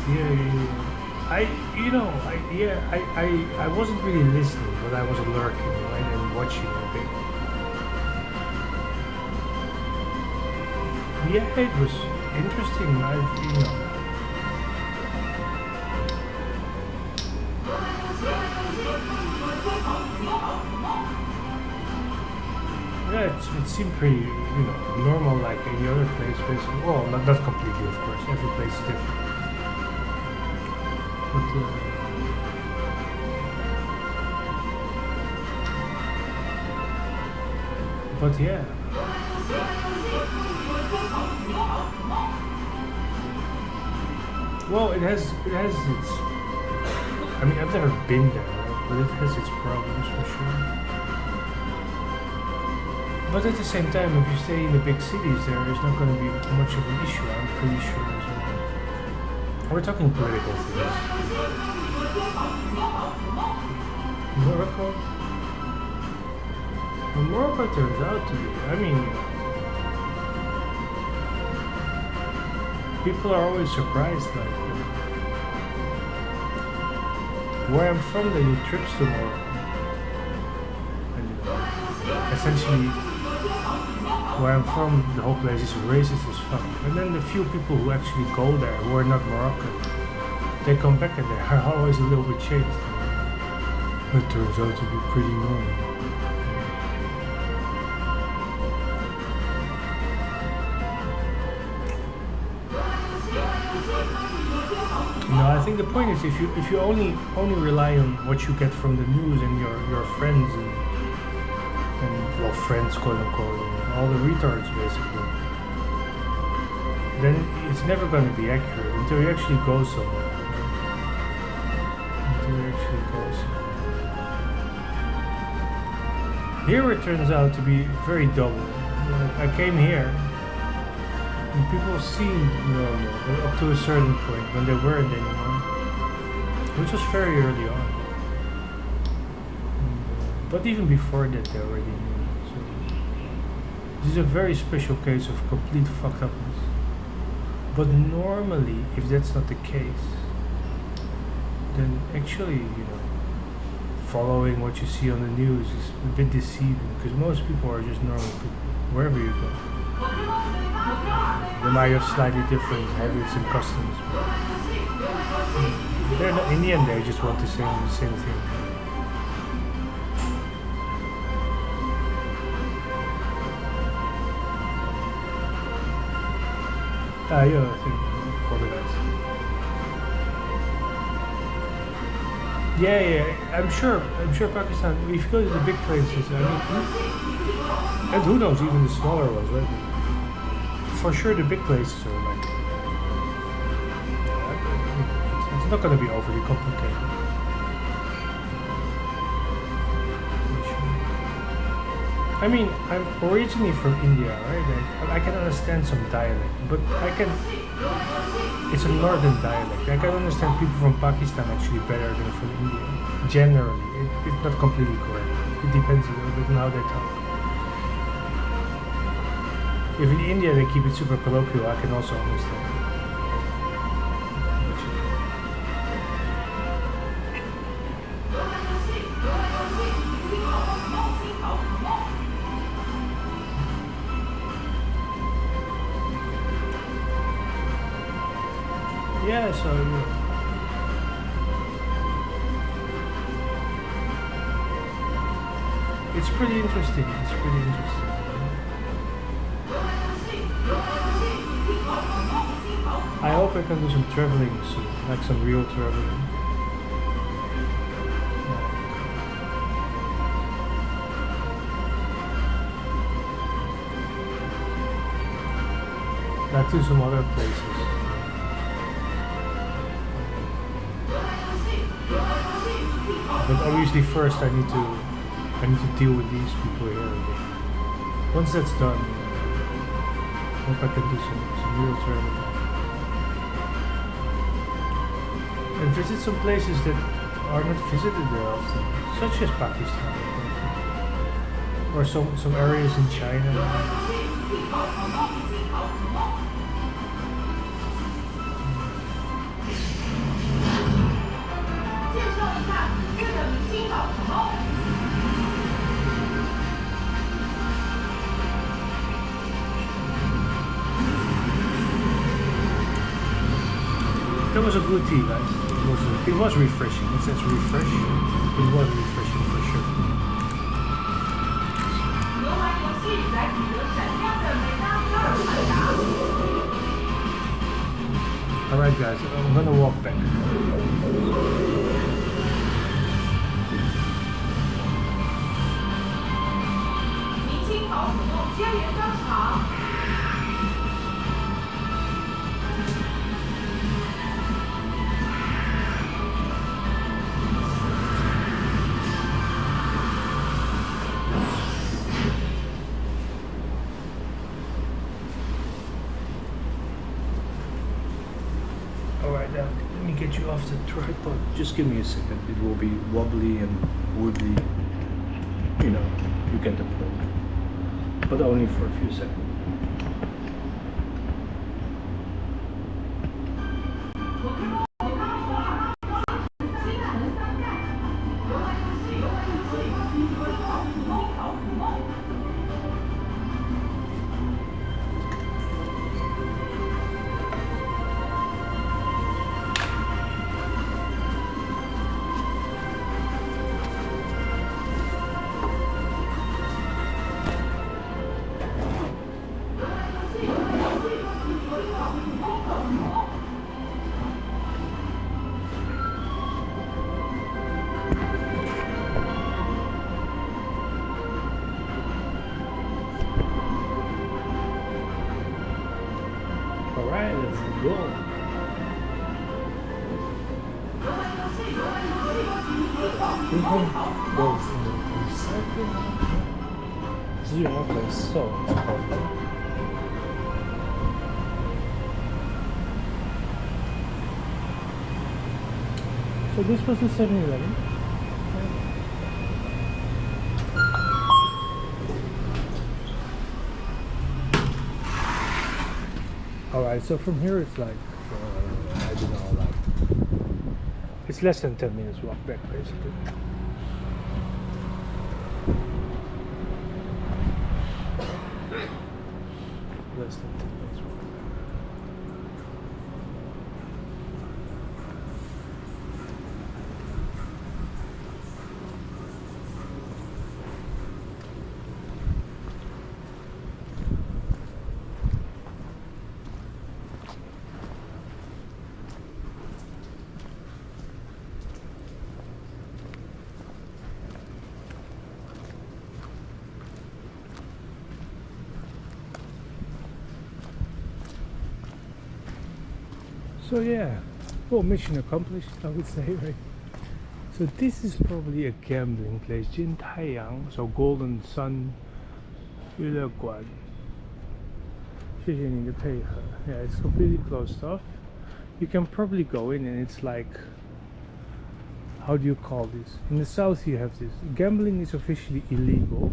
I wasn't really listening, but I was lurking, right, and watching a bit. Yeah, it was interesting. Yeah, it seemed pretty, normal like any other place, basically. Well, not completely, of course. Every place is different. But yeah. Well, it has its. I mean, I've never been there, right? But it has its problems for sure. But at the same time, if you stay in the big cities, there is not going to be much of an issue. I'm pretty sure as well. We're talking political things. Morocco. Well, Morocco turns out to be. I mean, people are always surprised. Like, where I'm from, they do trips to Morocco, and essentially. Where I'm from, the whole place is racist as fuck. And then the few people who actually go there, who are not Moroccan, they come back and they are always a little bit changed. It turns out to be pretty normal. I think the point is if you only rely on what you get from the news and your friends and well, friends, quote unquote, and all the retards basically, then it's never going to be accurate until you actually go somewhere. Here it turns out to be very double. I came here and people seemed normal up to a certain point when they weren't anymore, which was very early on. But even before that they already knew. So this is a very special case of complete fucked upness. But normally, if that's not the case, then actually, following what you see on the news is a bit deceiving, because most people are just normal people, wherever you go. They might have slightly different habits and customs, but they're not, in the end, they just want the same thing. Yeah, I think organized. Yeah. I'm sure Pakistan. If you go to the big places, and who knows, even the smaller ones, right? For sure, the big places are like. It's not going to be overly complicated. I mean, I'm originally from India, right? I can understand some dialect, but it's a northern dialect. I can understand people from Pakistan actually better than from India. Generally, it's not completely correct. It depends a little bit on how they talk. If in India they keep it super colloquial, I can also understand. Yeah, so it's pretty interesting. I hope I can do some traveling soon, like some real traveling. Like to some other places. But obviously first I need to deal with these people here. Once that's done, I hope I can do some real traveling. And visit some places that are not visited there often, such as Pakistan, or some areas in China. That was a good tea, guys. It was refreshing. It says refresh. It was refreshing for sure. Alright guys, I'm gonna walk back. Alright, let me get you off the tripod. Just give me a second. It will be wobbly and woodly. You know, you get the point. But only for a few seconds. Alright, let's go. Goes in the recycling. 资源要回收。So this was the 7-Eleven. Alright, so from here it's like, I don't know, like, it's less than 10 minutes walk back basically. Less than 10 minutes walk back. So yeah, well, mission accomplished, I would say, right? So this is probably a gambling place, Jin Taiyang, so Golden Sun 娱乐馆. 谢谢你的配合. Yeah, it's completely closed off. You can probably go in and it's like, how do you call this? In the south you have this. Gambling is officially illegal,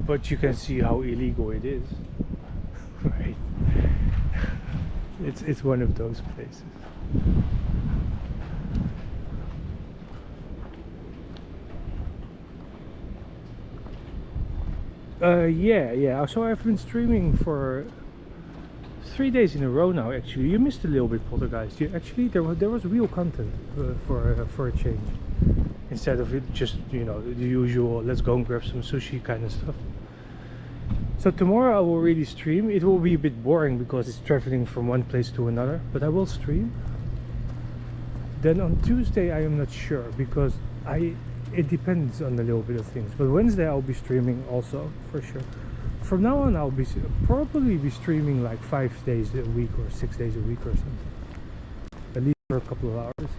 but you can see how illegal it is, right? It's one of those places. Yeah. So I've been streaming for 3 days in a row now. Actually, you missed a little bit, Poltergeist. Actually, there was real content for a change, instead of it just, you know, the usual let's go and grab some sushi kind of stuff. So tomorrow I will really stream. It will be a bit boring because it's traveling from one place to another, but I will stream. Then on Tuesday I am not sure because it depends on a little bit of things. But Wednesday I'll be streaming also for sure. From now on I'll probably be streaming like 5 days a week or 6 days a week or something. At least for a couple of hours.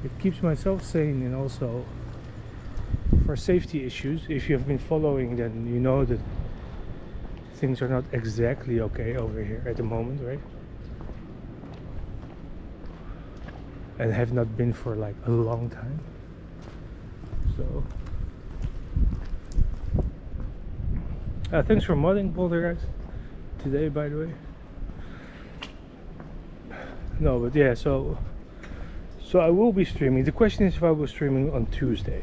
It keeps myself sane, and also for safety issues. If you have been following, then you know that things are not exactly okay over here at the moment, right? And have not been for like a long time. So thanks for modding, Poltergeist, today, by the way. No, but yeah, so I will be streaming. The question is if I will streaming on Tuesday.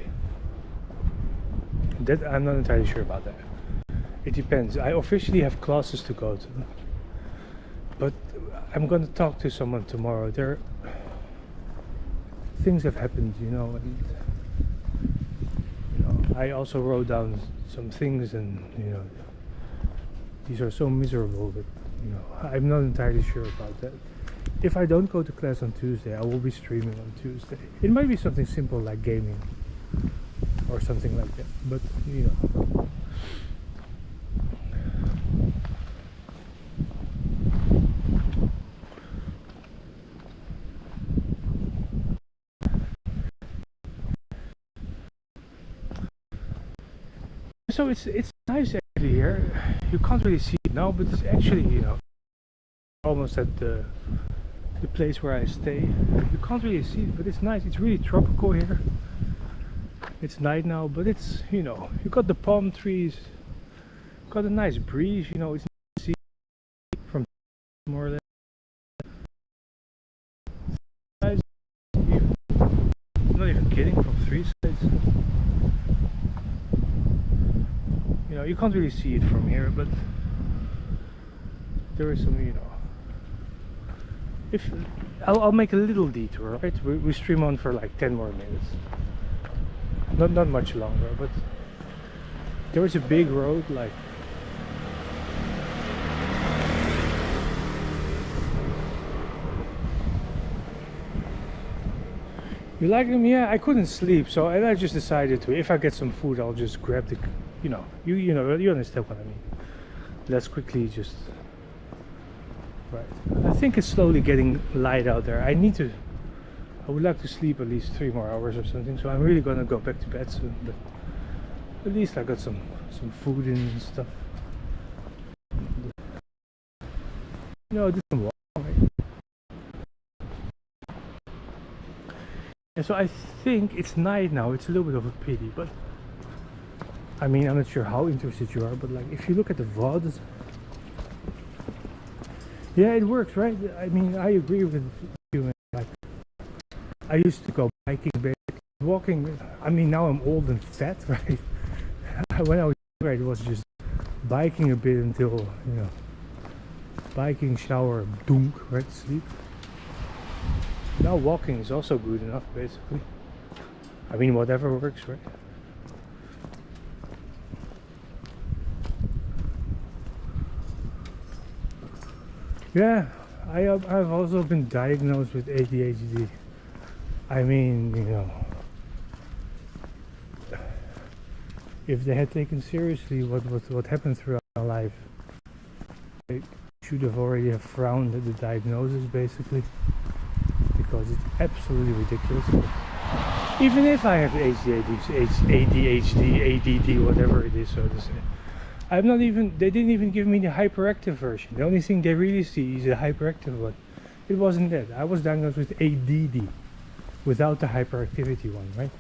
That I'm not entirely sure about that. It depends. I officially have classes to go to. But I'm going to talk to someone tomorrow. Things have happened, you know, and I also wrote down some things, and these are so miserable that I'm not entirely sure about that. If I don't go to class on Tuesday, I will be streaming on Tuesday. It might be something simple like gaming or something like that, but so it's nice actually here. You can't really see it now, but it's actually almost at the place where I stay. You can't really see it, but it's nice. It's really tropical here. It's night now, but it's you got the palm trees, got a nice breeze. It's nice to see from more or less. Nice view. I'm not even kidding, from 3 sides. You can't really see it from here, but there is some, if I'll make a little detour, right? We stream on for like 10 more minutes, not much longer, but there is a big road, like you like them. Yeah, I couldn't sleep, and I just decided to, if I get some food, I'll just grab the you understand what I mean. Let's quickly just right. I think it's slowly getting light out there. I would like to sleep at least 3 more hours or something, so I'm really gonna go back to bed soon, but at least I got some food in and stuff. Did some walk, right? And so I think it's night now. It's a little bit of a pity, but I mean, I'm not sure how interested you are, but like if you look at the VODs, yeah, it works, right? I mean, I agree with you. Like, I used to go biking, walking. I mean, now I'm old and fat, right? When I was younger, it was just biking a bit until biking, shower, dunk, right, sleep. Now walking is also good enough, basically. I mean, whatever works, right? Yeah, I've also been diagnosed with ADHD. I mean, if they had taken seriously what happened throughout my life, they should have already frowned at the diagnosis, basically, because it's absolutely ridiculous. Even if I have ADHD, ADD, whatever it is, so to say. They didn't even give me the hyperactive version. The only thing they really see is the hyperactive one. It wasn't that. I was diagnosed with ADD without the hyperactivity one, right?